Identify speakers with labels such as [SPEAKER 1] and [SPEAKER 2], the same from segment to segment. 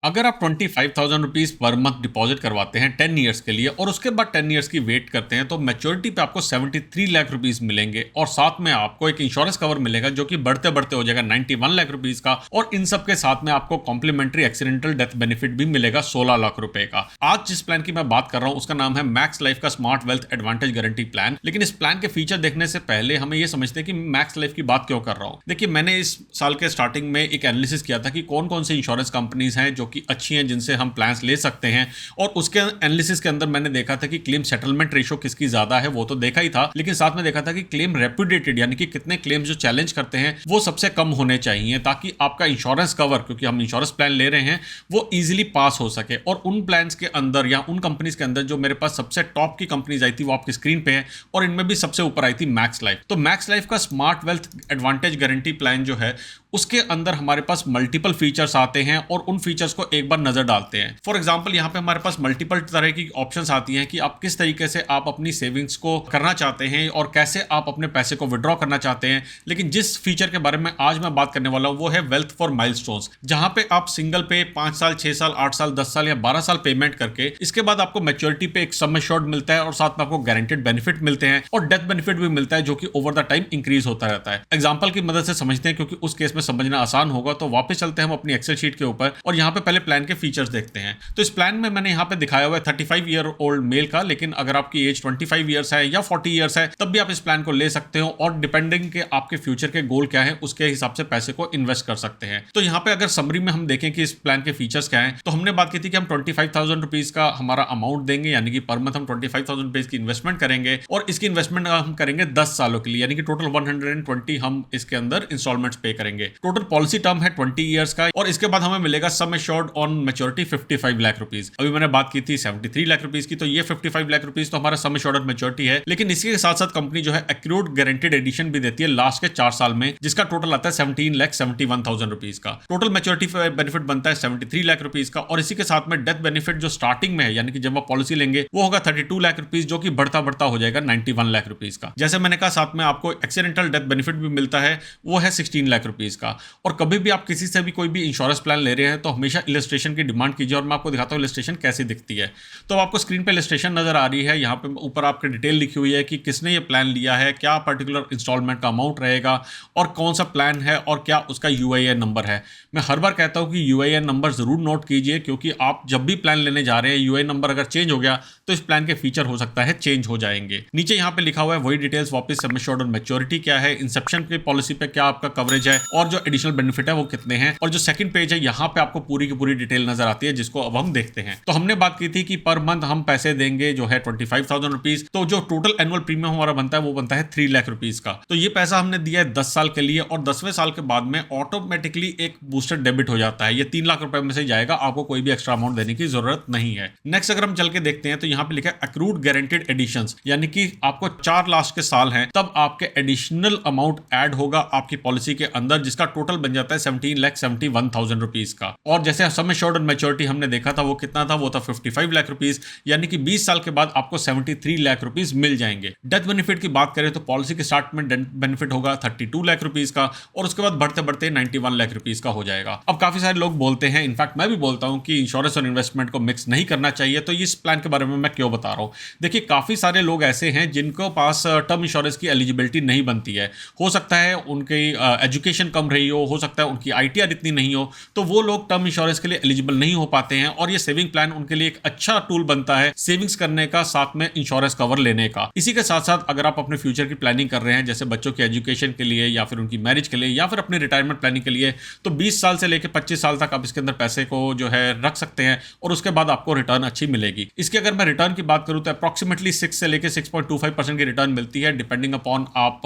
[SPEAKER 1] अगर आप 25,000 rupees per month deposit करवाते हैं 10 ईयर्स के लिए और उसके बाद 10 ईयर्स की वेट करते हैं तो मैच्योरिटी पे आपको 73 लाख रुपीज़ मिलेंगे और साथ में आपको एक इंश्योरेंस कवर मिलेगा जो कि बढ़ते बढ़ते हो जाएगा 91 लाख रुपीज़ का। और इन सब के साथ में आपको कॉम्प्लीमेंट्री एक्सीडेंटल डेथ बेनिफिट भी मिलेगा 16 लाख रुपए का। आज जिस प्लान की मैं बात कर रहा हूं उसका नाम है मैक्स लाइफ का smart wealth advantage guarantee plan. लेकिन इस प्लान के फीचर देखने से पहले हमें यह समझते हैं कि मैक्स लाइफ की बात क्यों कर रहा हूं। देखिए, मैंने इस साल के स्टार्टिंग में एक एनालिसिस किया था कि कौन कौन सी इंश्योरेंस कंपनीज हैं जो कि अच्छी हैं, जिनसे हम प्लान्स ले सकते हैं। और उसके एनालिसिस के अंदर मैंने देखा था कि क्लेम सेटलमेंट रेशो किसकी ज्यादा है वो तो देखा ही था, लेकिन साथ में देखा था कि क्लेम रेपुटेटेड यानी कि कितने क्लेम्स जो चैलेंज करते हैं वो सबसे कम होने चाहिए, ताकि आपका इंश्योरेंस कवर, क्योंकि हम इंश्योरेंस प्लान ले रहे हैं, वो इजीली पास हो सके। और उन प्लान्स के अंदर या उन कंपनीज के अंदर जो मेरे पास सबसे टॉप की कंपनीज आई थी वो आपकी स्क्रीन पे है, और इनमें भी सबसे ऊपर आई थी मैक्स लाइफ। तो मैक्स लाइफ का smart wealth advantage guarantee plan जो है उसके अंदर हमारे पास मल्टीपल फीचर्स आते हैं और उन फीचर्स को एक बार नजर डालते हैं। फॉर एग्जांपल, यहाँ पे हमारे पास मल्टीपल तरह की ऑप्शंस आती हैं कि आप किस तरीके से आप अपनी सेविंग्स को करना चाहते हैं और कैसे आप अपने पैसे को विड्रॉ करना चाहते हैं। लेकिन जिस फीचर के बारे में आज मैं बात करने वाला हूं वो है वेल्थ फॉर माइलस्टोन्स, जहां पे आप सिंगल पे 5 साल, 6 साल, 8 साल, 10 साल या 12 साल पेमेंट करके इसके बाद आपको मैच्योरिटी पे एक सम एश्योर्ड मिलता है और साथ में आपको गारंटेड बेनिफिट मिलते हैं और डेथ बेनिफिट भी मिलता है जो कि ओवर द टाइम इंक्रीज होता रहता है। एग्जाम्पल की मदद से समझते हैं क्योंकि उस केस में समझना आसान होगा। तो वापस चलते हैं हम अपनी एक्सेल शीट के ऊपर और यहाँ पे पहले प्लान के फीचर्स देखते हैं। तो इस प्लान में मैंने यहाँ पे दिखाया हुआ है 35 ईयर ओल्ड मेल का, लेकिन अगर आपकी एज 25 ईयर्स है या 40 ईयर्स है तब भी आप इस प्लान को ले सकते हो और डिपेंडिंग के आपके फ्यूचर के गोल क्या है उसके हिसाब से पैसे को इन्वेस्ट कर सकते हैं। तो यहाँ पे अगर समरी में हम देखें कि इस प्लान के फीचर्स क्या है, तो हमने बात की थी कि हम 25,000 रुपीज का हमारा अमाउंट देंगे, यानी कि पर मंथ हम 25,000 रुपीज की इन्वेस्टमेंट करेंगे और इसकी इन्वेस्टमेंट हम करेंगे 10 सालों के लिए, यानी कि टोटल 120 हम इसके अंदर इंस्टॉलमेंट्स पे करेंगे। टोटल पॉलिसी टर्म है 20 ईयर्स का और इसके बाद हमें मिलेगा sum assured on maturity 55 lakh rupees. अभी मैंने बात की थी 73 लाख रुपीज की, तो ये 55 लाख रुपीज तो हमारा सम एश्योर्ड ऑन मैच्योरिटी है। लेकिन इसके साथ साथ कंपनी जो है एक्रूड गारंटेड एडिशन भी देती है लास्ट के 4 साल में, जिसका टोटल आता है 17,71,000 रुपीज का। टोटल मैच्योरिटी बेनिफिट बनता है 73 लाख रुपीज का और इसी के साथ में डेथ बेनिफिट जो स्टार्टिंग में है, यानी कि जब आप पॉलिसी लेंगे वो होगा 32 लाख रुपीज, जो कि बढ़ता बढ़ता हो जाएगा 91 लाख रुपीज का। जैसे मैंने कहा, साथ में आपको एक्सीडेंटल डेथ बेनिफिट भी मिलता है, वो है 16 लाख रुपीज का। और कभी भी आप किसी से भी कोई भी इंश्योरेंस प्लान ले रहे हैं तो हमेशा इलस्ट्रेशन की डिमांड कीजिए और मैं आपको दिखाता हूं इलस्ट्रेशन कैसे दिखती है। तो आपको स्क्रीन पे इलस्ट्रेशन नजर आ रही है, यहाँ पे ऊपर आपकी डिटेल लिखी हुई है कि किसने ये प्लान लिया है, क्या पर्टिकुलर इंस्टॉलमेंट का अमाउंट रहेगा और कौन सा प्लान है और क्या उसका यूआईएन नंबर है। मैं हर बार कहता हूं कि यूआईएन नंबर जरूर नोट कीजिए, क्योंकि आप जब भी प्लान लेने जा रहे हैं यूआईएन नंबर अगर चेंज हो गया तो इस प्लान के फीचर हो सकता है चेंज हो जाएंगे। नीचे यहाँ पे लिखा हुआ है वही डिटेल्स वापस, सम एश्योर्ड ऑन मैच्योरिटी क्या है, इंसेप्शन की पॉलिसी पे क्या आपका कवरेज है और जो एडिशनल बेनिफिट है वो कितने हैं, और जो सेकंड पेज है यहाँ पे आपको पूरी की पूरी डिटेल नजर आती है, जिसको अब हम देखते हैं। तो हमने बात की थी कि पर मंथ हम पैसे देंगे जो है 25,000 रुपीज, तो जो टोटल एनुअल प्रीमियम हमारा बनता है वो बनता है 3 लाख रुपीज का। तो ये पैसा हमने दिया है 10 साल के लिए और 10वें साल के बाद में ऑटोमेटिकली एक बूस्टर डेबिट हो जाता है। ये 3 लाख रुपए में से जाएगा, आपको कोई भी एक्स्ट्रा अमाउंट देने की जरूरत नहीं है। नेक्स्ट अगर हम चल के देखते हैं तो यहाँ पे लिखा है एक्रूड गारंटेड एडिशंस, यानी कि आपको 4 लास्ट के साल हैं तब आपके एडिशनल अमाउंट ऐड होगा आपकी पॉलिसी के अंदर, जिसका टोटल बन जाता है 17,71,000 रुपीज का। और जैसे सम एश्योर्ड ऑन मैच्योरिटी हमने देखा था वो कितना था, वो था 55 लाख रुपीज, यानी कि 20 साल के बाद आपको 73 लाख रुपीज मिल जाएंगे। डेथ बेनिफिट की बात करें तो पॉलिसी के स्टार्ट में बेनिफिट होगा 32 लाख रुपीज का और उसके बाद बढ़ते बढ़ते 91 लाख रुपीज का हो जाएगा। अब काफी सारे लोग बोलते हैं, इनफैक्ट मैं भी बोलता हूं कि इंश्योरेंस और इन्वेस्टमेंट को मिक्स नहीं करना चाहिए। तो इस प्लान के बारे में मैं क्यों बता रहा हूं, देखिए काफी सारे लोग ऐसे हैं जिनको पास टर्म इंश्योरेंस की एलिजिबिलिटी नहीं बनती है। हो सकता है उनकी एजुकेशन कम रही हो सकता है उनकी आईटीआर इतनी नहीं हो, तो वो लोग टर्म इंश्योरेंस के लिए एलिजिबल नहीं हो पाते हैं और ये सेविंग प्लान उनके लिए एक अच्छा टूल बनता है सेविंग्स करने का, साथ में इंश्योरेंस कवर लेने का। इसी के साथ साथ अगर आप अपने फ्यूचर की प्लानिंग कर रहे हैं, जैसे बच्चों की एजुकेशन के लिए या फिर उनकी मैरिज के लिए या फिर अपनी रिटायरमेंट प्लानिंग के लिए, तो 20 साल से लेकर 25 साल तक आप इसके अंदर पैसे को जो है रख सकते हैं और उसके बाद आपको रिटर्न अच्छी मिलेगी। इसकी अगर मैं रिटर्न की बात करूं तो अप्रॉक्सीमेटली 6 से लेकर 6.25% की रिटर्न मिलती है, डिपेंडिंग अपॉन आप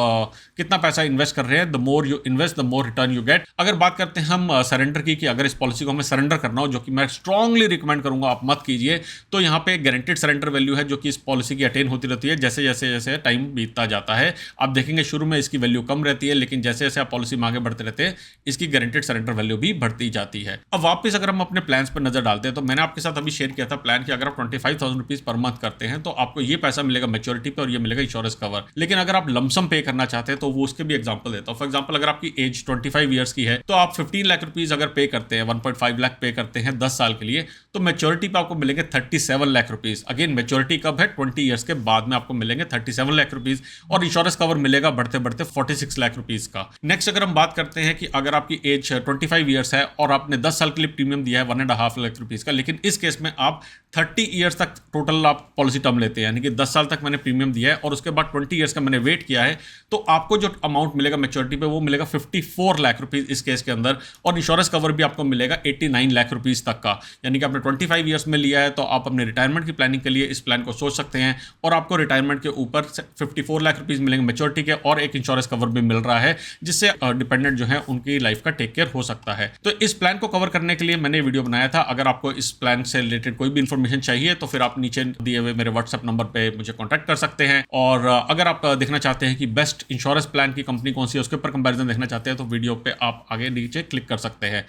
[SPEAKER 1] कितना पैसा इन्वेस्ट कर रहे हैं। The more you invest the more return you get. अगर बात करते हैं हम सरेंडर की, कि अगर इस पॉलिसी को हमें सरेंडर करना हो, जो कि मैं स्ट्रांगली रिकमेंड करूंगा आप मत कीजिए, तो यहाँ पे गारंटेड सरेंडर वैल्यू है जो कि इस पॉलिसी की अटेन होती रहती है जैसे जैसे जैसे टाइम बीतता जाता है। आप देखेंगे शुरू में इसकी वैल्यू कम रहती है, लेकिन जैसे जैसे आप पॉलिसी में आगे बढ़ते रहते हैं इसकी गारंटेड सरेंडर वैल्यू भी बढ़ती जाती है। अब वापस अगर हम अपने प्लान पर नजर डालते हैं तो मैंने आपके साथ अभी शेयर किया था प्लान कि अगर आप 25,000 रुपीज पर मंथ करते हैं तो आपको ये पैसा मिलेगा मैच्योरिटी पे और ये मिलेगा इंश्योरेंस कवर। लेकिन अगर आप लमसम पे करना चाहते हैं तो वो उसके भी एग्जांपल देता हूं। फॉर एग्जांपल अगर आपकी एज 25 ईयर्स की है तो आप 15 लाख रुपीज अगर पे करते हैं, 1.5 लाख पे करते हैं 10 साल के लिए, तो मैच्योरिटी पे आपको मिलेंगे 37 लाख रुपीस। अगेन मैच्योरिटी कब है? 20 ईयर्स के बाद में आपको मिलेंगे 37 लाख रुपीस, और इंश्योरेंस कवर मिलेगा बढ़ते बढ़ते 46 लाख रुपीस का। नेक्स्ट अगर हम बात करते हैं कि अगर आपकी एज 25 ईयर्स है और आपने 10 साल के लिए प्रीमियम दिया है 1.5 लाख रुपीस का, लेकिन इस केस में आप 30 ईयर्स तक टोटल आप पॉलिसी टर्म लेते हैं, यानी कि 10 साल तक मैंने प्रीमियम दिया है और उसके बाद 20 ईयर्स का मैंने वेट किया है, तो आपको जो अमाउंट मिलेगा मैच्योरिटी पे वो मिलेगा 54 लाख रुपीस इस केस के अंदर। और इंश्योरेंस कवर भी आपको मिलेगा 89 लाख रुपीस तक का, यानी कि आपने 25 ईयर्स में लिया है तो आप अपने रिटायरमेंट की प्लानिंग के लिए इस प्लान को सोच सकते हैं, और आपको रिटायरमेंट के ऊपर 54 लाख रुपीस मिलेंगे मैच्योरिटी के, और एक इंश्योरेंस कवर भी मिल रहा है जिससे डिपेंडेंट जो है उनकी लाइफ का टेक केयर हो सकता है। तो इस प्लान को कवर करने के लिए मैंने वीडियो बनाया था। अगर आपको इस प्लान से रिलेटेड कोई भी इंफॉर्मेशन चाहिए तो फिर आप नीचे दिए हुए मेरे व्हाट्सएप नंबर पे मुझे कांटेक्ट कर सकते हैं। और अगर आप देखना चाहते हैं कि बेस्ट इंश्योरेंस प्लान की कंपनी कौन सी है, उसके ऊपर कंपैरिजन देखना चाहते हैं, तो वीडियो पे आप आगे नीचे क्लिक कर सकते हैं।